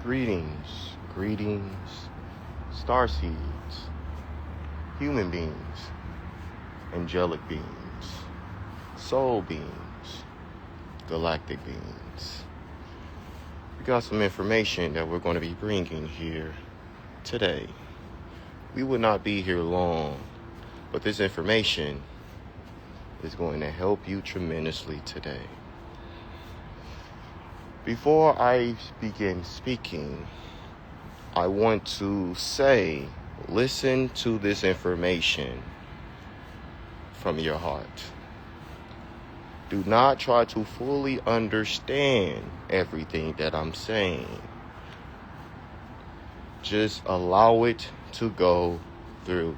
Greetings, Starseeds, human beings, angelic beings, soul beings, galactic beings. We got some information that we're going to be bringing here today. We will not be here long, but this information is going to help you tremendously today. Before I begin speaking, I want to say, listen to this information from your heart. Do not try to fully understand everything that I'm saying. Just allow it to go through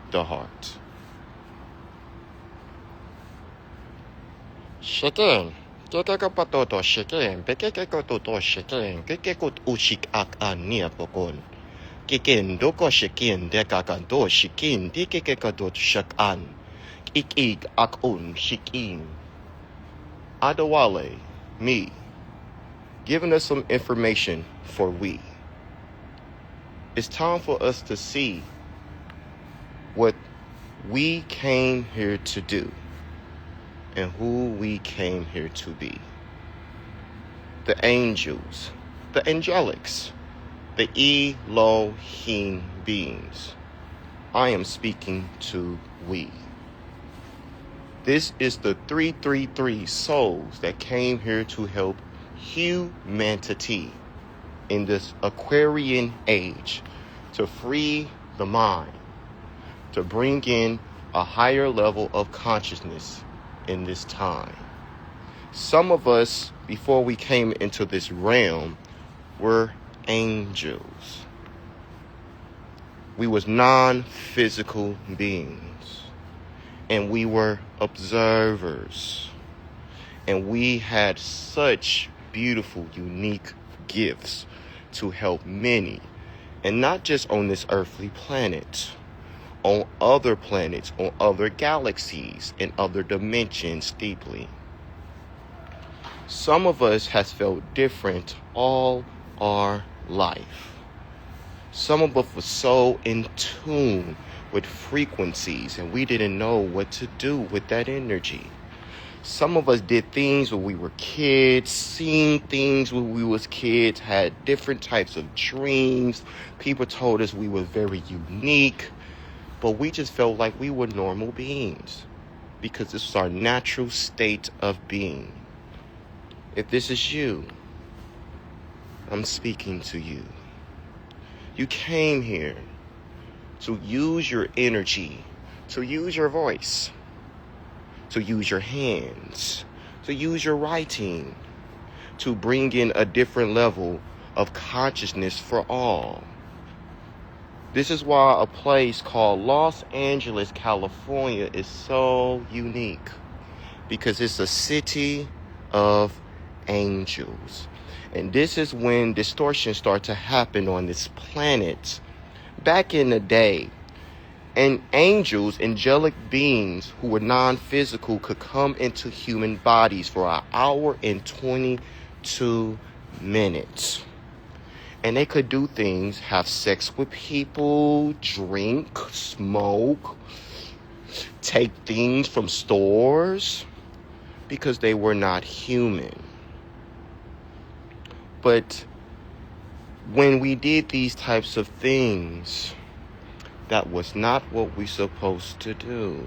the heart. Shaken. Kekekapatoto shaken, pekekekototo shaken, kekekot ushik ak ania pokon. Keken doko shaken, dekakanto shikin, dikekekatot shakan. Ik akun shikin. Adawale, me, giving us some information for we. It's time for us to see what we came here to do and who we came here to be. The angels, the angelics, the Elohim Beings. I am speaking to we. This is the 333 souls that came here to help humanity in this Aquarian Age, to free the mind, to bring in a higher level of consciousness in this time. Some of us, before we came into this realm, were angels. We was non-physical beings, and we were observers, and we had such beautiful, unique gifts to help many, and not just on this earthly planet, on other planets, on other galaxies, in other dimensions deeply. Some of us has felt different all our life. Some of us were so in tune with frequencies, and we didn't know what to do with that energy. Some of us did things when we were kids, seen things when we was kids, had different types of dreams. People told us we were very unique. But we just felt like we were normal beings because this was our natural state of being. If this is you, I'm speaking to you. You came here to use your energy, to use your voice, to use your hands, to use your writing, to bring in a different level of consciousness for all. This is why a place called Los Angeles, California is so unique, because it's a city of angels. And this is when distortion started to happen on this planet. Back in the day, and angels, angelic beings who were non-physical, could come into human bodies for an hour and 22 minutes. And they could do things, have sex with people, drink, smoke, take things from stores, because they were not human. But when we did these types of things, that was not what we supposed to do.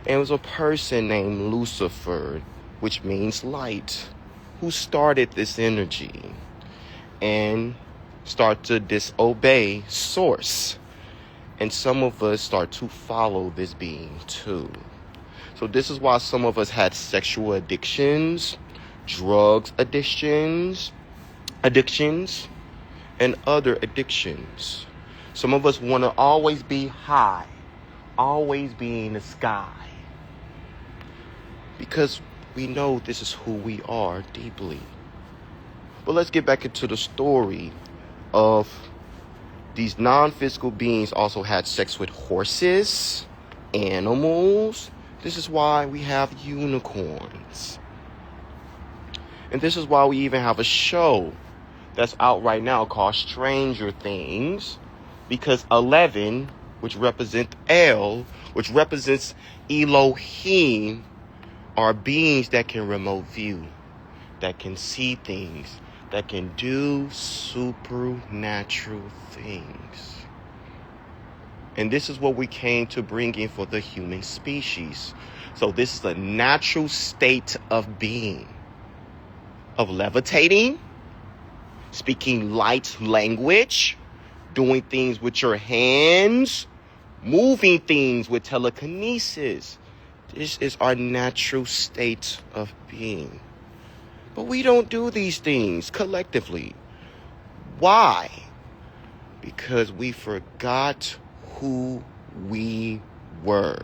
And it was a person named Lucifer, which means light, who started this energy and start to disobey source. And some of us start to follow this being too. So this is why some of us had sexual addictions, drugs addictions, and other addictions. Some of us want to always be high, always be in the sky, because we know this is who we are deeply. But let's get back into the story of these non-physical beings. Also had sex with horses, animals. This is why we have unicorns. And this is why we even have a show that's out right now called Stranger Things, because 11, which represents El, which represents Elohim, are beings that can remote view, that can see things, that can do supernatural things. And this is what we came to bring in for the human species. So this is a natural state of being, of levitating, speaking light language, doing things with your hands, moving things with telekinesis. This is our natural state of being. But we don't do these things collectively. Why? Because we forgot who we were.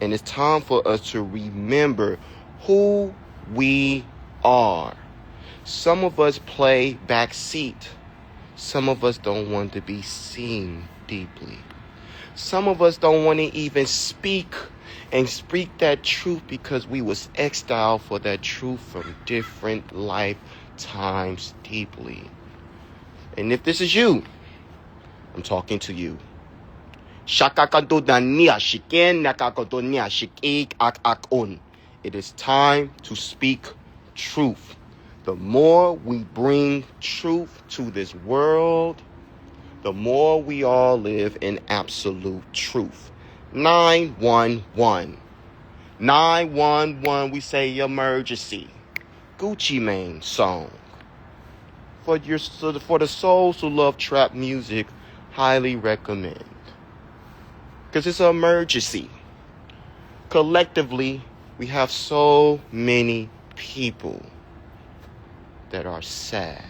And it's time for us to remember who we are. Some of us play backseat. Some of us don't want to be seen deeply. Some of us don't want to even speak that truth because we was exiled for that truth from different lifetimes deeply. And if this is you, I'm talking to you. It is time to speak truth. The more we bring truth to this world, the more we all live in absolute truth. 911. 911, we say emergency. Gucci Mane song. For the souls who love trap music, highly recommend. Because it's an emergency. Collectively, we have so many people that are sad,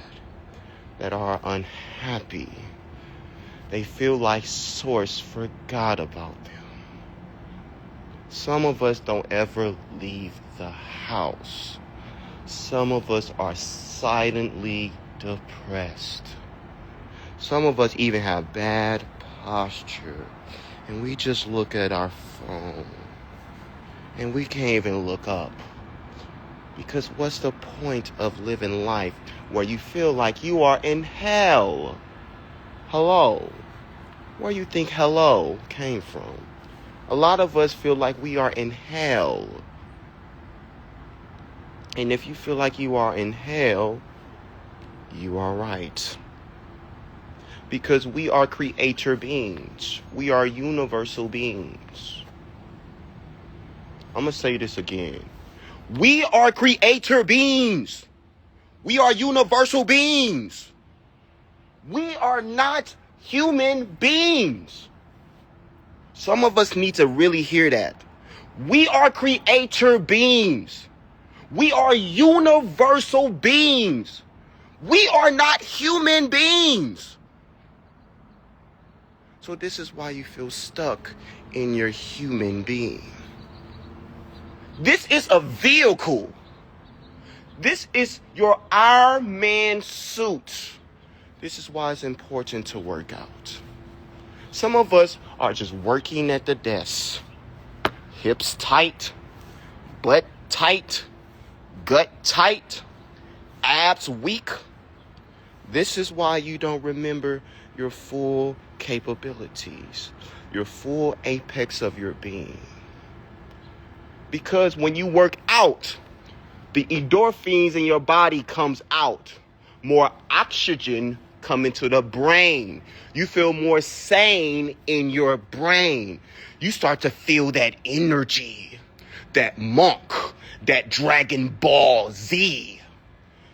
that are unhappy. They feel like Source forgot about them. Some of us don't ever leave the house. Some of us are silently depressed. Some of us even have bad posture. And we just look at our phone. And we can't even look up. Because what's the point of living life where you feel like you are in hell? Hello? Where you think hello came from? A lot of us feel like we are in hell. And if you feel like you are in hell, you are right. Because we are creator beings. We are universal beings. I'm going to say this again. We are creator beings. We are universal beings. We are not human beings. Some of us need to really hear that. We are creator beings. We are universal beings. We are not human beings. So this is why you feel stuck in your human being. This is a vehicle. This is your Iron Man suit. This is why it's important to work out. Some of us are just working at the desk. Hips tight, butt tight, gut tight, abs weak. This is why you don't remember your full capabilities, your full apex of your being. Because when you work out, the endorphins in your body comes out. More oxygen come into the brain. You feel more sane in your brain. You start to feel that energy, that monk, that Dragon Ball Z.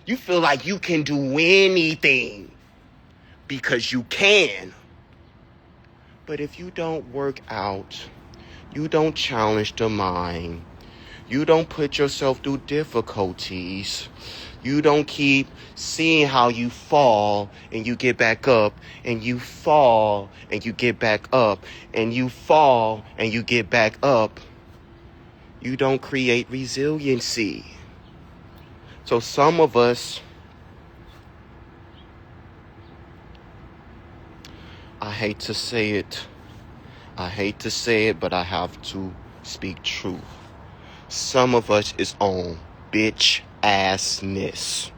You feel like you can do anything because you can. But if you don't work out, you don't challenge the mind, you don't put yourself through difficulties, you don't keep seeing how you fall and you get back up, and you fall and you get back up, and you fall and you get back up, you don't create resiliency. So some of us, I hate to say it, but I have to speak truth. Some of us is on bitch assness.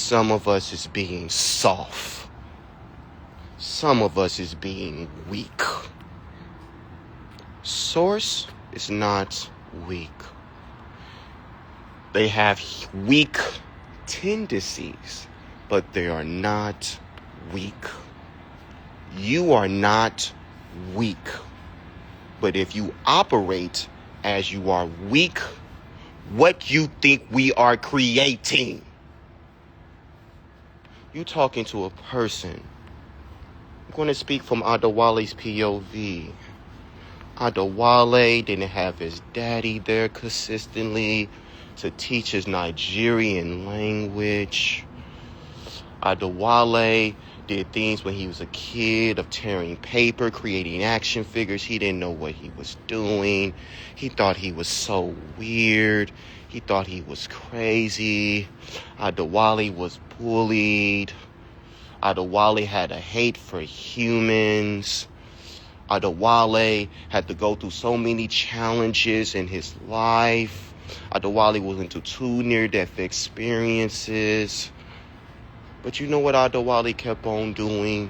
Some of us is being soft. Some of us is being weak. Source is not weak. They have weak tendencies, but they are not weak. You are not weak. But if you operate as you are weak, what you think we are creating? You talking to a person. I'm going to speak from Adawale's POV. Adawale didn't have his daddy there consistently to teach his Nigerian language. Adawale did things when he was a kid of tearing paper, creating action figures. He didn't know what he was doing. He thought he was so weird. He thought he was crazy. Adawale was bullied. Adawale had a hate for humans. Adawale had to go through so many challenges in his life. Adawale was into 2 near-death experiences. But you know what Adawale kept on doing?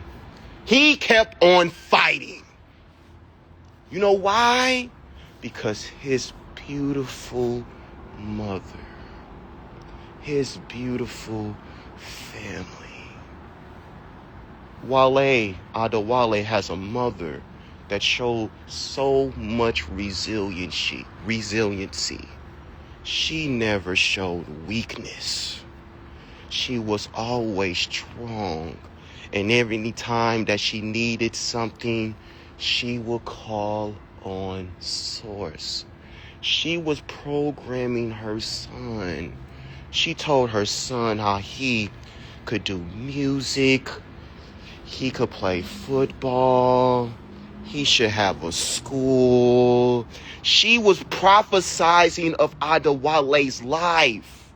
He kept on fighting. You know why? Because his beautiful mother, his beautiful family. Adawale has a mother that showed so much resiliency. She never showed weakness. She was always strong. And every time that she needed something, she would call on Source. She was programming her son. She told her son how he could do music, he could play football, he should have a school. She was prophesizing of Adawale's life.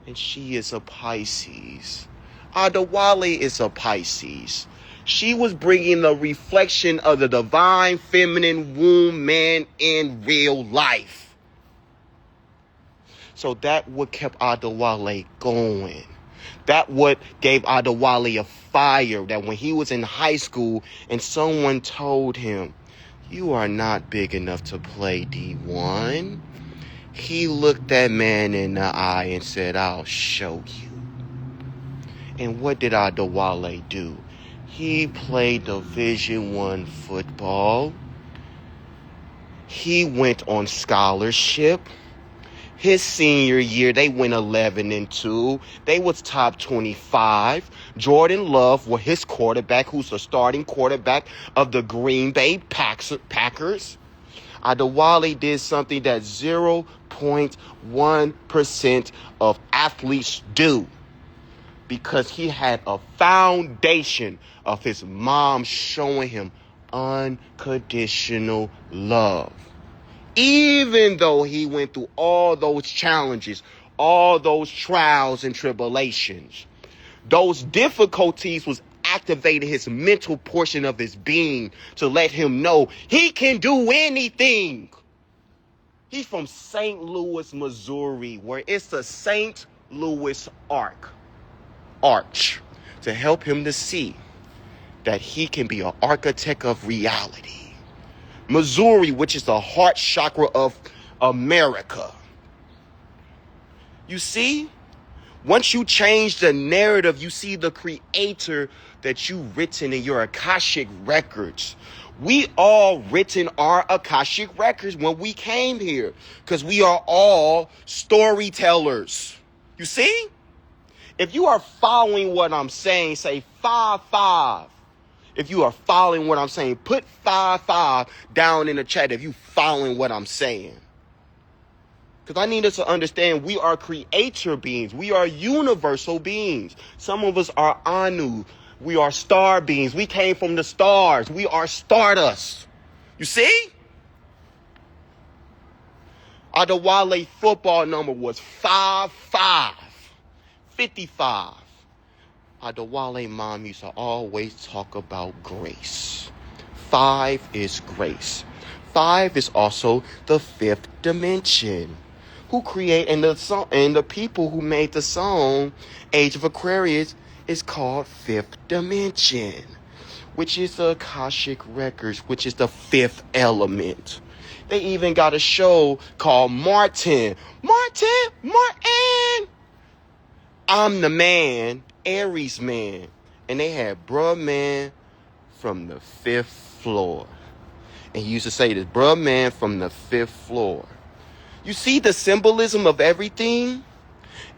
And she is a Pisces. Adawale is a Pisces. She was bringing the reflection of the divine feminine womb man in real life. So that what kept Adawale going. That what gave Adawale a fire, that when he was in high school and someone told him, "You are not big enough to play D1." He looked that man in the eye and said, "I'll show you." And what did Adawale do? He played Division I football. He went on scholarship. His senior year, they went 11-2. They was top 25. Jordan Love was his quarterback, who's the starting quarterback of the Green Bay Packers. Adawale did something that 0.1% of athletes do, because he had a foundation of his mom showing him unconditional love. Even though he went through all those challenges, all those trials and tribulations, those difficulties was activating his mental portion of his being to let him know he can do anything. He's from St. Louis, Missouri, where it's the St. Louis Arch to help him to see that he can be an architect of reality. Missouri, which is the heart chakra of America. You see, once you change the narrative, you see the creator that you've written in your Akashic records. We all written our Akashic records when we came here, because we are all storytellers. You see? If you are following what I'm saying, say 5-5. If you are following what I'm saying, put 5-5 down in the chat if you following what I'm saying. Because I need us to understand we are creator beings. We are universal beings. Some of us are Anu. We are star beings. We came from the stars. We are stardust. You see? Adawale football number was 55. Adawale mom used to always talk about grace. 5 is grace. 5 is also the 5th dimension. who create, and the song, and the people who made the song Age of Aquarius is called Fifth Dimension, which is the Akashic Records, which is the fifth element. They even got a show called Martin. I'm the man, Aries man. And they had bruh man from the fifth floor. And he used to say this, bruh man from the fifth floor. You see the symbolism of everything?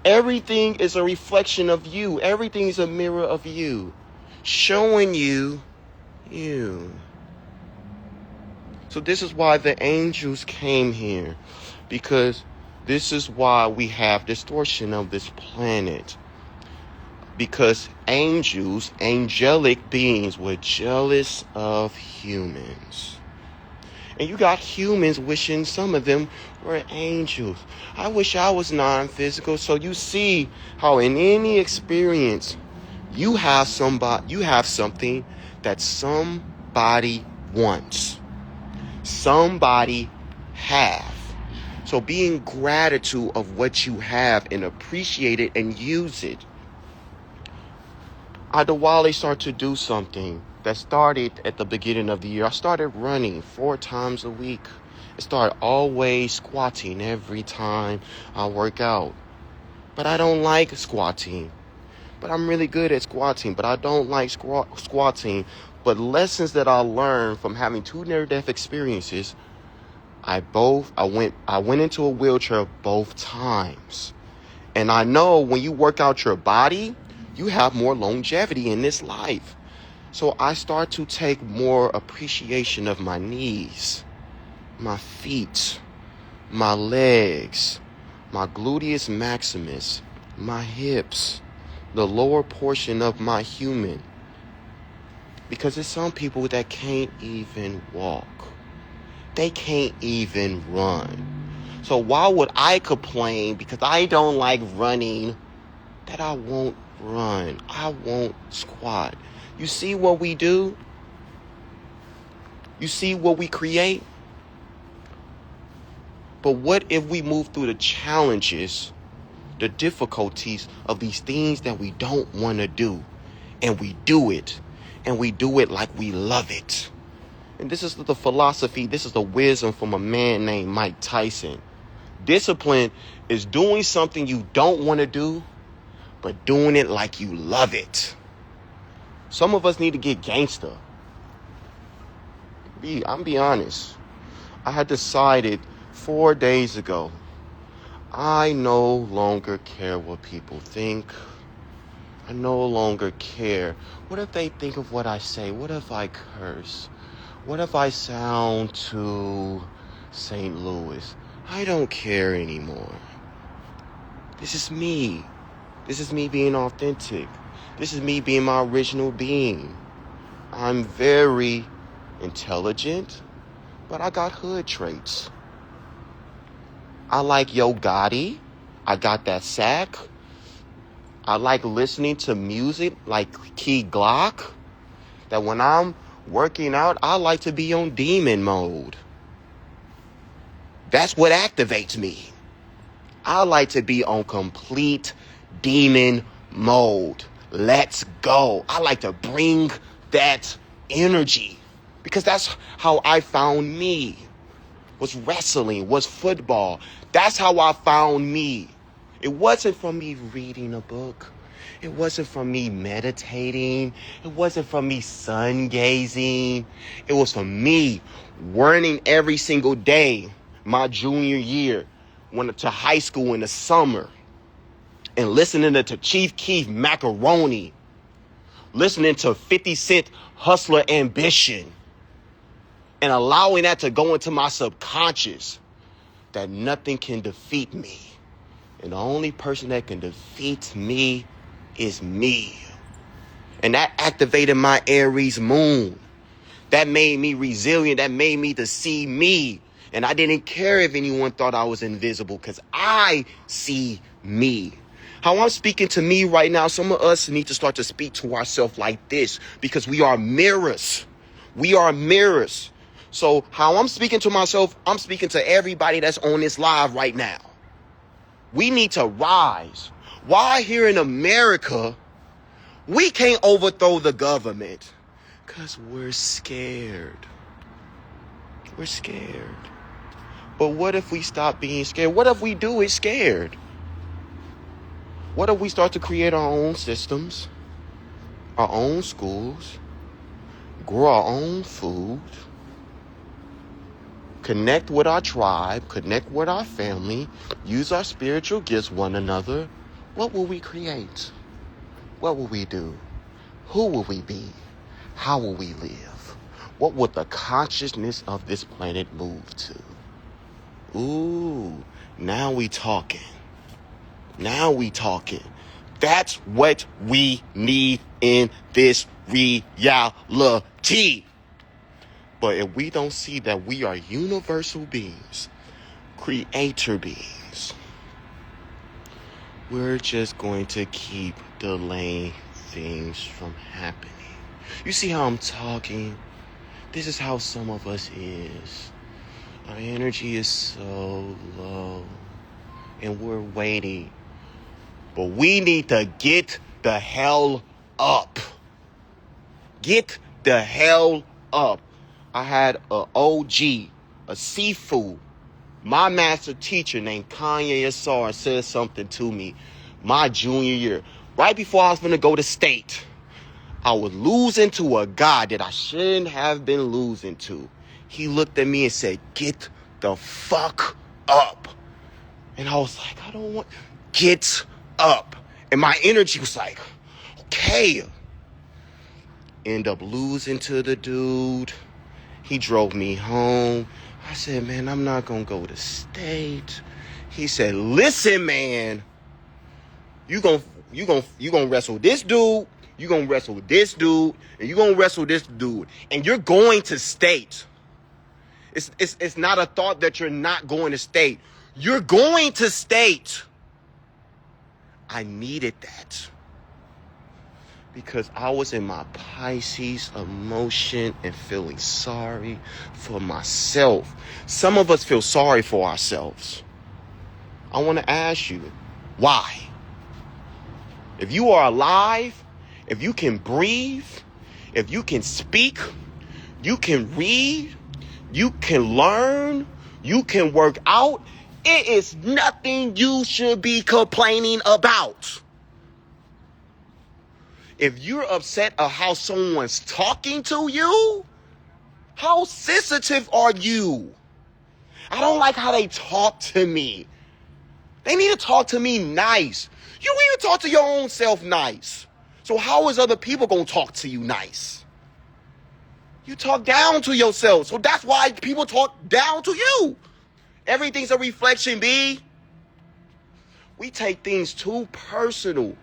Everything is a reflection of you. Everything is a mirror of you. Showing you. So this is why the angels came here. Because this is why we have distortion of this planet. Because angels, angelic beings, were jealous of humans. And you got humans wishing some of them were angels. I wish I was non-physical. So you see how in any experience, you have something that somebody wants. Somebody have. So be in gratitude of what you have and appreciate it and use it. Adawale started to do something that started at the beginning of the year. I started running 4 times a week. I started always squatting every time I work out. But I don't like squatting. But I'm really good at squatting. But I don't like squatting. But lessons that I learned from having 2 near-death experiences, I went into a wheelchair both times. And I know when you work out your body, you have more longevity in this life. So I start to take more appreciation of my knees, my feet, my legs, my gluteus maximus, my hips, the lower portion of my human. Because there's some people that can't even walk. They can't even run. So why would I complain because I don't like running that I won't run? I won't squat. You see what we do? You see what we create? But what if we move through the challenges, the difficulties of these things that we don't want to do, and we do it, and we do it like we love it? And this is the philosophy, this is the wisdom from a man named Mike Tyson. Discipline is doing something you don't want to do, but doing it like you love it. Some of us need to get gangster. I'm be honest. I had decided 4 days ago, I no longer care what people think. I no longer care. What if they think of what I say? What if I curse? What if I sound too St. Louis? I don't care anymore. This is me. This is me being authentic. This is me being my original being. I'm very intelligent, but I got hood traits. I like Yo Gotti. I got that sack. I like listening to music like Key Glock. That when I'm working out, I like to be on demon mode. That's what activates me. I like to be on complete demon mode. Let's go. I like to bring that energy because that's how I found me. Was wrestling, was football. That's how I found me. It wasn't from me reading a book. It wasn't from me meditating. It wasn't from me sun gazing. It was from me learning every single day. My junior year, went to high school in the summer and listening to Chief Keef Macaroni, listening to 50 Cent Hustler Ambition, and allowing that to go into my subconscious that nothing can defeat me. And the only person that can defeat me is me. And that activated my Aries moon. That made me resilient. That made me to see me. And I didn't care if anyone thought I was invisible because I see me. How I'm speaking to me right now, some of us need to start to speak to ourselves like this because we are mirrors. We are mirrors. So how I'm speaking to myself, I'm speaking to everybody that's on this live right now. We need to rise. Why here in America, we can't overthrow the government? Because we're scared. We're scared. But what if we stop being scared? What if we do it scared? What if we start to create our own systems, our own schools, grow our own food, connect with our tribe, connect with our family, use our spiritual gifts one another? What will we create? What will we do? Who will we be? How will we live? What will the consciousness of this planet move to? Ooh, now we talking. Now we talking. That's what we need in this reality. But if we don't see that we are universal beings, creator beings, we're just going to keep delaying things from happening. You see how I'm talking? This is how some of us is. Our energy is so low, and we're waiting. But we need to get the hell up. Get the hell up. I had an OG, a Sifu, my master teacher named Kanye Asar said something to me my junior year. Right before I was going to go to state, I was losing to a guy that I shouldn't have been losing to. He looked at me and said, "Get the fuck up." And I was like, I don't want... Get up. And my energy was like, okay. End up losing to the dude. He drove me home. I said, man, I'm not going to go to state. He said, listen, man, you gonna wrestle this dude, you gonna wrestle this dude, and you gonna wrestle this dude, and you're going to state. It's not a thought that you're not going to state. You're going to state. I needed that. Because I was in my Pisces emotion and feeling sorry for myself. Some of us feel sorry for ourselves. I want to ask you, why? If you are alive, if you can breathe, if you can speak, you can read, you can learn, you can work out, it is nothing you should be complaining about. If you're upset at how someone's talking to you, how sensitive are you? I don't like how they talk to me. They need to talk to me nice. You don't even talk to your own self nice. So how is other people going to talk to you nice? You talk down to yourself. So that's why people talk down to you. Everything's a reflection, B. We take things too personal.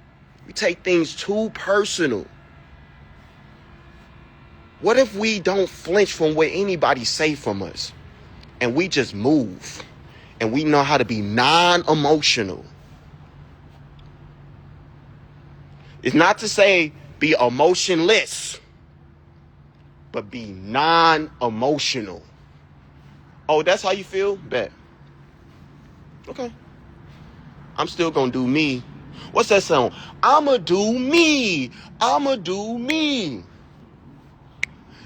What if we don't flinch from what anybody say from us? And we just move. And we know how to be non-emotional. It's not to say be emotionless, but be non-emotional. Oh, that's how you feel? Bet. Okay. I'm still gonna do me. What's that song? I'ma do me.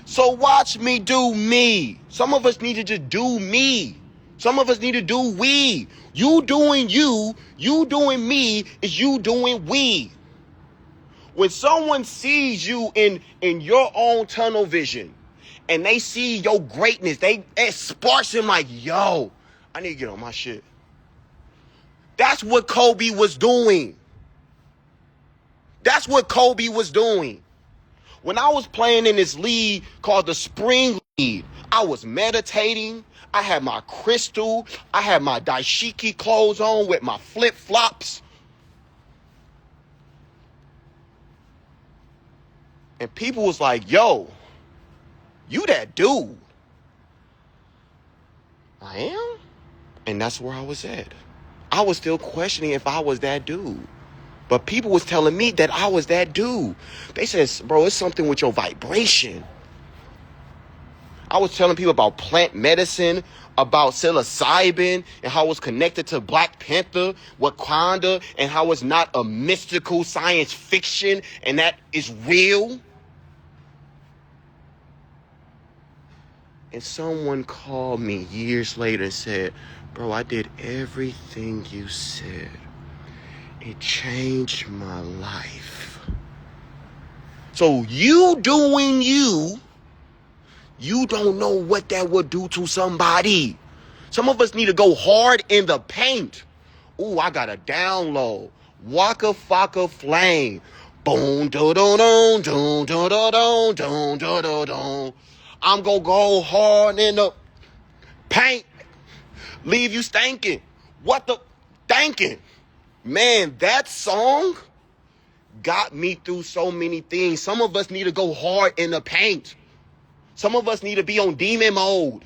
So watch me do me. Some of us need to just do me. Some of us need to do we. You doing you doing me is you doing we. When someone sees you in your own tunnel vision and they see your greatness, it sparks them like, yo, I need to get on my shit. That's what Kobe was doing. When I was playing in this league called the Spring League, I was meditating. I had my crystal. I had my dashiki clothes on with my flip-flops. And people was like, yo, you that dude. I am? And that's where I was at. I was still questioning if I was that dude. But people was telling me that I was that dude. They said, bro, it's something with your vibration. I was telling people about plant medicine, about psilocybin, and how it's connected to Black Panther, Wakanda, and how it's not a mystical science fiction, and that is real. And someone called me years later and said, bro, I did everything you said. It changed my life. So you doing you don't know what that would do to somebody. Some of us need to go hard in the paint. Ooh, I got a download. Waka Faka Flame. Boom, do do do do do do do do do do. I'm gonna go hard in the paint. Leave you stankin'. What the thanking? Man, that song got me through so many things. Some of us need to go hard in the paint. Some of us need to be on demon mode.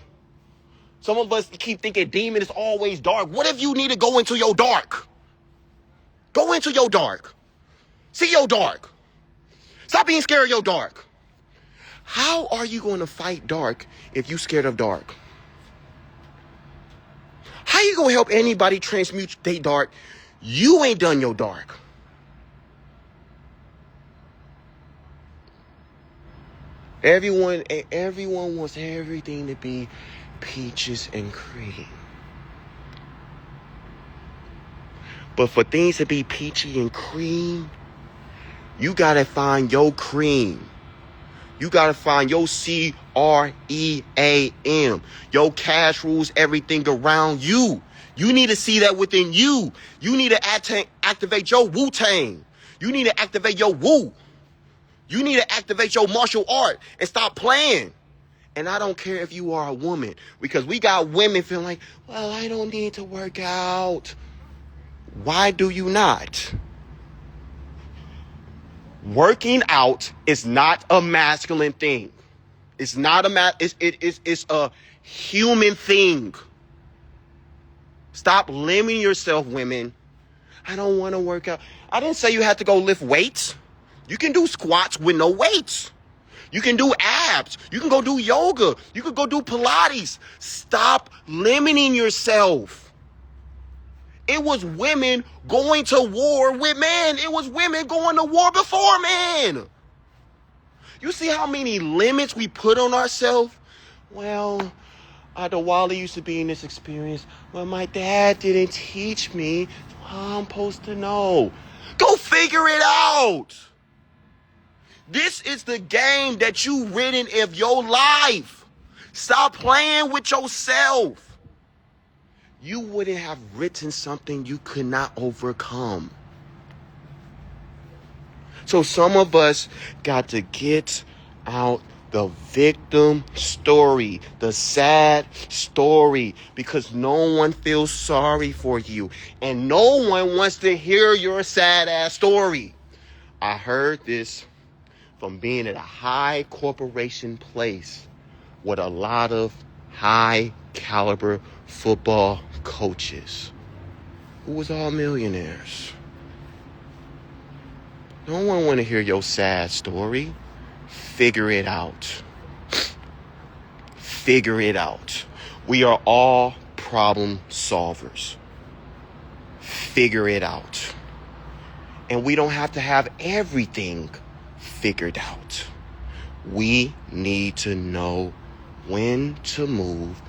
Some of us keep thinking demon is always dark. What if you need to go into your dark? Go into your dark. See your dark. Stop being scared of your dark. How are you going to fight dark if you scared of dark? How you going to help anybody transmute their dark? You ain't done your dark. Everyone wants everything to be peaches and cream. But for things to be peachy and cream, you got to find your cream. You got to find your CREAM. Your cash rules everything around you. You need to see that within you. You need to activate your Wu-Tang. You need to activate your Wu. You need to activate your martial art and stop playing. And I don't care if you are a woman, because we got women feeling like, well, I don't need to work out. Why do you not? Working out is not a masculine thing. It's not it's a human thing. Stop limiting yourself, women. I don't want to work out. I didn't say you had to go lift weights. You can do squats with no weights. You can do abs. You can go do yoga. You can go do Pilates. Stop limiting yourself. It was women going to war with men. It was women going to war before men. You see how many limits we put on ourselves? Well, Adawale used to be in this experience. Well, my dad didn't teach me. How I'm supposed to know? Go figure it out. This is the game that you written of your life. Stop playing with yourself. You wouldn't have written something you could not overcome. So some of us got to get out the victim story, the sad story, because no one feels sorry for you. And no one wants to hear your sad ass story. I heard this from being at a high corporation place with a lot of high caliber football coaches who was all millionaires. No one want to hear your sad story. Figure it out. Figure it out. We are all problem solvers. Figure it out. And we don't have to have everything figured out. We need to know when to move,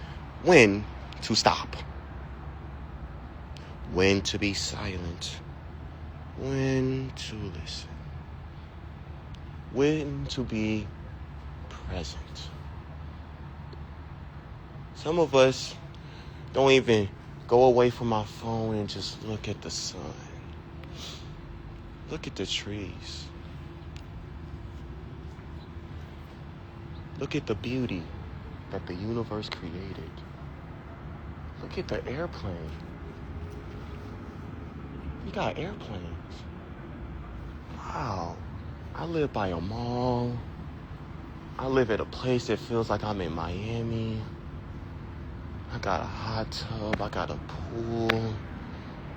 when to stop, when to be silent, when to listen, when to be present. Some of us don't even go away from our phone and just look at the sun. Look at the trees. Look at the beauty that the universe created. Look at the airplane. We got airplanes. Wow. I live by a mall. I live at a place that feels like I'm in Miami. I got a hot tub. I got a pool.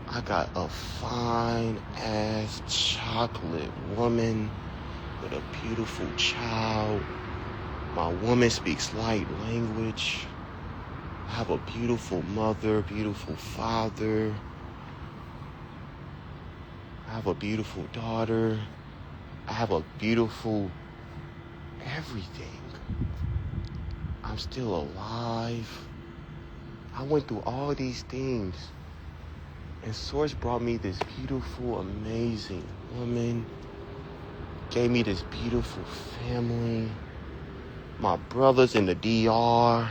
I got a fine-ass chocolate woman with a beautiful child. My woman speaks light language. I have a beautiful mother, beautiful father. I have a beautiful daughter. I have a beautiful everything. I'm still alive. I went through all these things. And Source brought me this beautiful, amazing woman. Gave me this beautiful family. My brother's in the DR.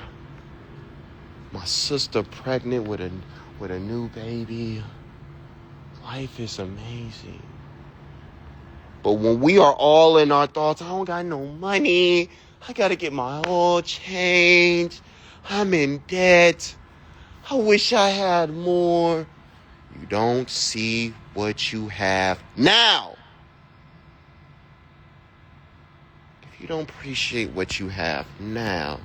My sister pregnant with a new baby. Life is amazing. But when we are all in our thoughts, I don't got no money. I gotta get my oil changed. I'm in debt. I wish I had more. You don't see what you have now. If you don't appreciate what you have now,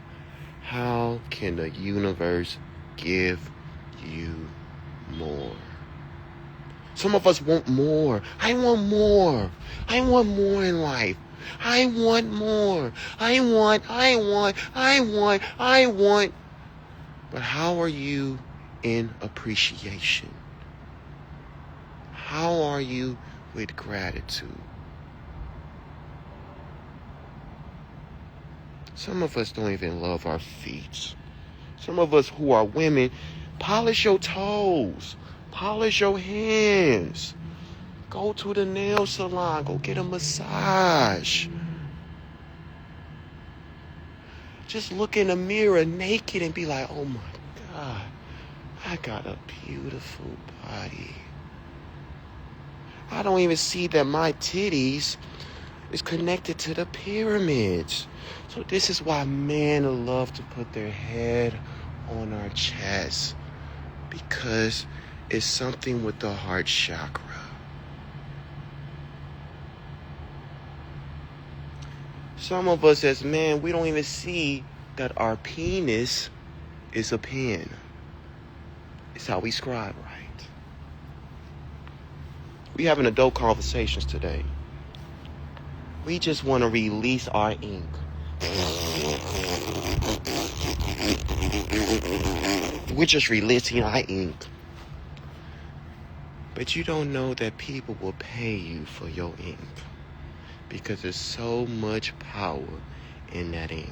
how can the universe give you more? Some of us want more. I want more. I want more in life. I want more. I want. But how are you in appreciation? How are you with gratitude? Some of us don't even love our feet. Some of us who are women, polish your toes. Polish your hands. Go to the nail salon. Go get a massage. Just look in the mirror naked and be like, oh my God, I got a beautiful body. I don't even see that my titties is connected to the pyramids. So this is why men love to put their head on our chest. Because it's something with the heart chakra. Some of us as men, we don't even see that our penis is a pen. It's how we scribe, right? We having adult conversations today. We just want to release our ink. We're just releasing our ink. But you don't know that people will pay you for your ink. Because there's so much power in that ink.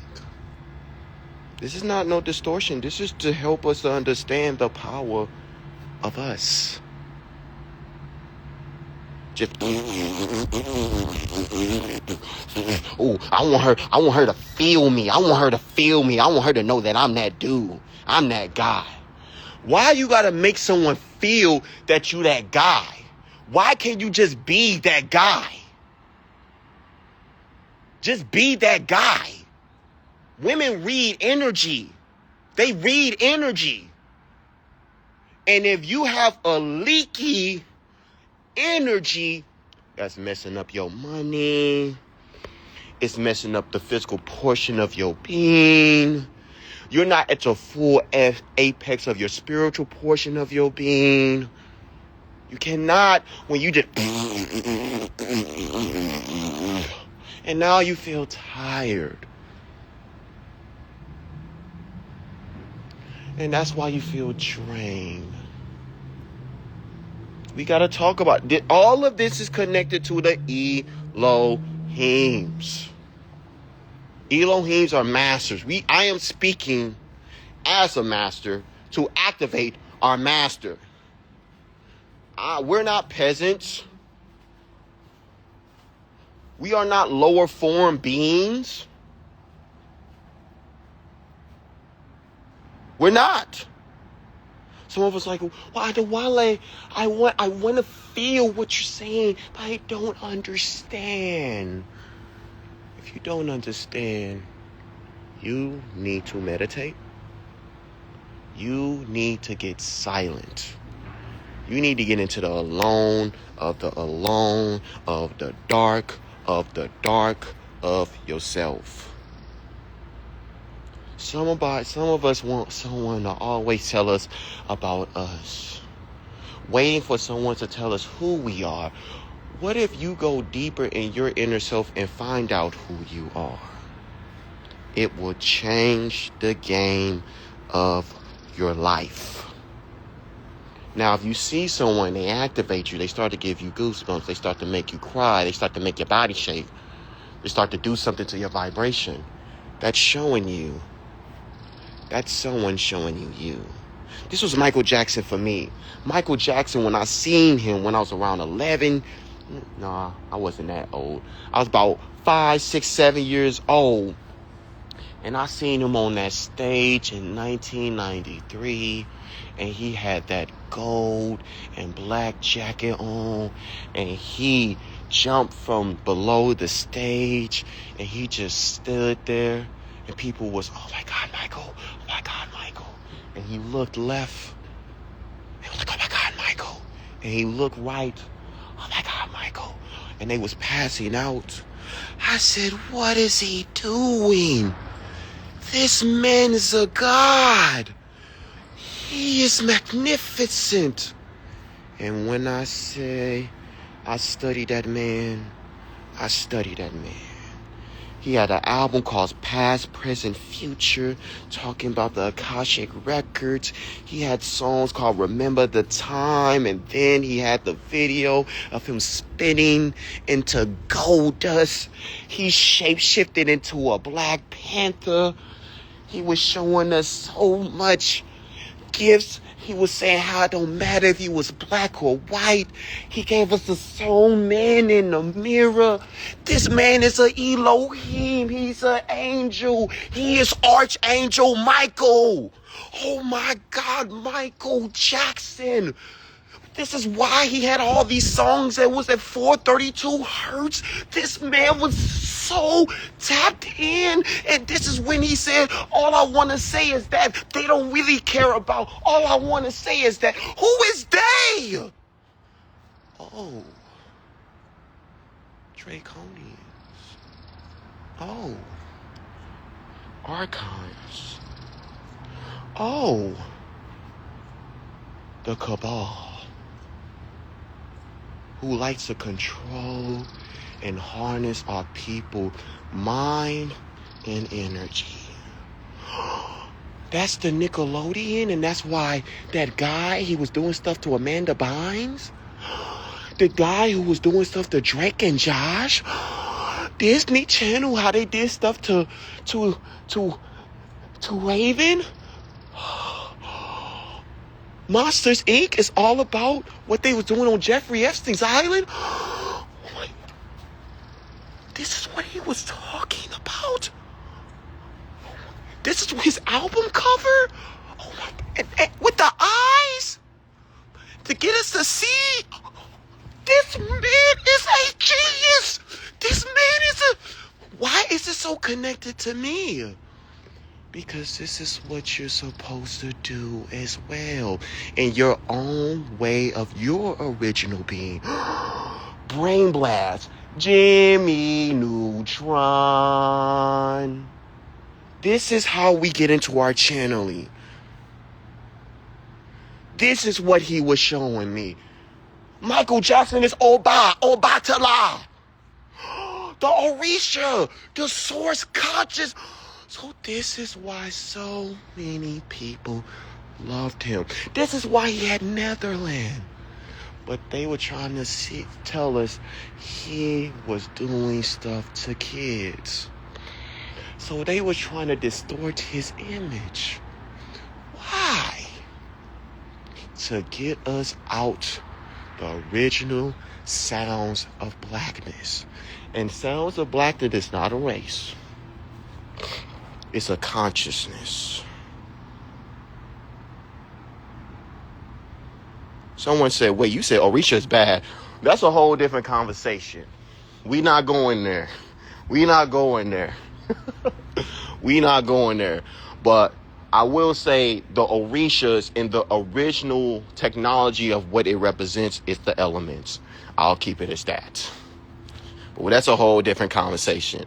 This is not no distortion. This is to help us to understand the power of us. Just I want her to feel me. I want her to feel me. I want her to know that I'm that dude. I'm that guy. Why you gotta make someone feel that you that guy? Why can't you just be that guy? Just be that guy. Women read energy. They read energy. And if you have a leaky energy, that's messing up your money. It's messing up the physical portion of your being. You're not at your full apex of your spiritual portion of your being. You cannot, when you just... And now you feel tired. And that's why you feel drained. We got to talk about it. All of this is connected to the Elohims. Elohims are masters. I am speaking as a master to activate our master. We're not peasants. We are not lower form beings. We're not. Some of us like, well, Adawale, I want to feel what you're saying, but I don't understand. If you don't understand, you need to meditate. You need to get silent. You need to get into the alone of the dark of yourself. Some of us want someone to always tell us about us. Waiting for someone to tell us who we are. What if you go deeper in your inner self and find out who you are? it will change the game of your life. Now, if you see someone, they activate you, they start to give you goosebumps, they start to make you cry, they start to make your body shake, they start to do something to your vibration, that's showing you. That's someone showing you. This was Michael Jackson for me. Michael Jackson, when I seen him when I was around 11, nah, I wasn't that old. I was about 5, 6, 7 years old. And I seen him on that stage in 1993. And he had that gold and black jacket on. And he jumped from below the stage. And he just stood there. And people was, oh my God, Michael. Oh my God, Michael. And he looked left. They was like, oh my God, Michael. And he looked right. Oh my God, Michael. And they was passing out. I said, what is he doing? This man is a god. He is magnificent. And when I say I study that man, I study that man. He had an album called Past, Present, Future, talking about the Akashic Records. He had songs called Remember the Time, and then he had the video of him spinning into gold dust. He shape-shifted into a Black Panther. He was showing us so much gifts. He was saying how it don't matter if he was black or white. He gave us the soul man in the mirror. This man is an Elohim. He's an angel. He is Archangel Michael. Oh my God, Michael Jackson. This is why he had all these songs that was at 432 hertz. This man was so tapped in. And this is when he said, all I want to say is that they don't really care about. All I want to say is that, who is they? Oh, Draconians. Oh, Archives. Oh, the Cabal. Who likes to control and harness our people, mind and energy. That's the Nickelodeon, and that's why that guy, he was doing stuff to Amanda Bynes. The guy who was doing stuff to Drake and Josh. Disney Channel, how they did stuff to Raven. Monsters, Inc. is all about what they was doing on Jeffrey Epstein's island. Oh my. This is what he was talking about. This is his album cover. Oh my. And with the eyes to get us to see. This man is a genius. This man is a. Why is it so connected to me? Because this is what you're supposed to do as well. In your own way of your original being. Brain Blast. Jimmy Neutron. This is how we get into our channeling. This is what he was showing me. Michael Jackson is Obatala. The Orisha. The source conscious. So this is why so many people loved him. This is why he had Netherland. But they were trying to tell us he was doing stuff to kids. So they were trying to distort his image. Why? To get us out the original sounds of blackness. And sounds of blackness is not a race. It's a consciousness. Someone said, wait, you said Orisha is bad. That's a whole different conversation. We not going there. We not going there. We not going there. But I will say the Orishas in the original technology of what it represents is the elements. I'll keep it as that. But that's a whole different conversation.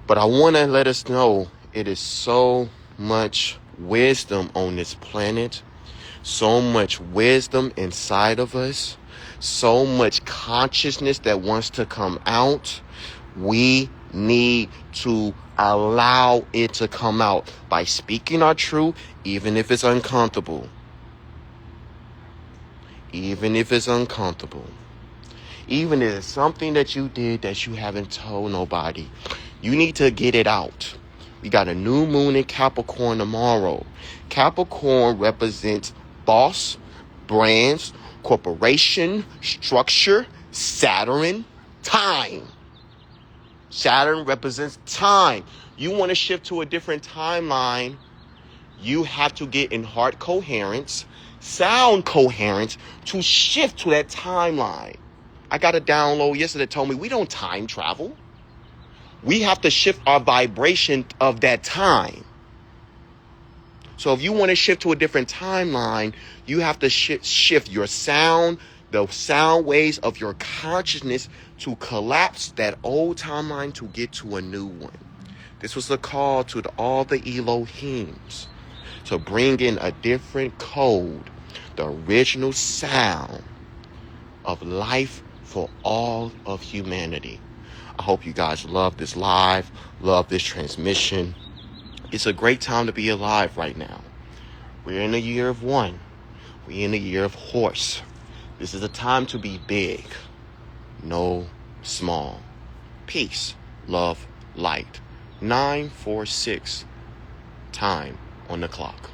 But I want to let us know it is so much wisdom on this planet, so much wisdom inside of us, so much consciousness that wants to come out. We need to allow it to come out by speaking our truth, even if it's uncomfortable. Even if it's uncomfortable. Even if it's something that you did that you haven't told nobody. You need to get it out. We got a new moon in Capricorn tomorrow. Capricorn represents boss, brands, corporation, structure, Saturn, time. Saturn represents time. You want to shift to a different timeline, you have to get in heart coherence, sound coherence to shift to that timeline. I got a download yesterday that told me we don't time travel. We have to shift our vibration of that time. So if you want to shift to a different timeline, you have to shift your sound, the sound waves of your consciousness to collapse that old timeline to get to a new one. This was a call to all the Elohims to bring in a different code, the original sound of life for all of humanity. I hope you guys love this live, love this transmission. It's a great time to be alive right now. We're in the year of one. We're in the year of horse. This is a time to be big, no small. Peace, love, light. 9:46 time on the clock.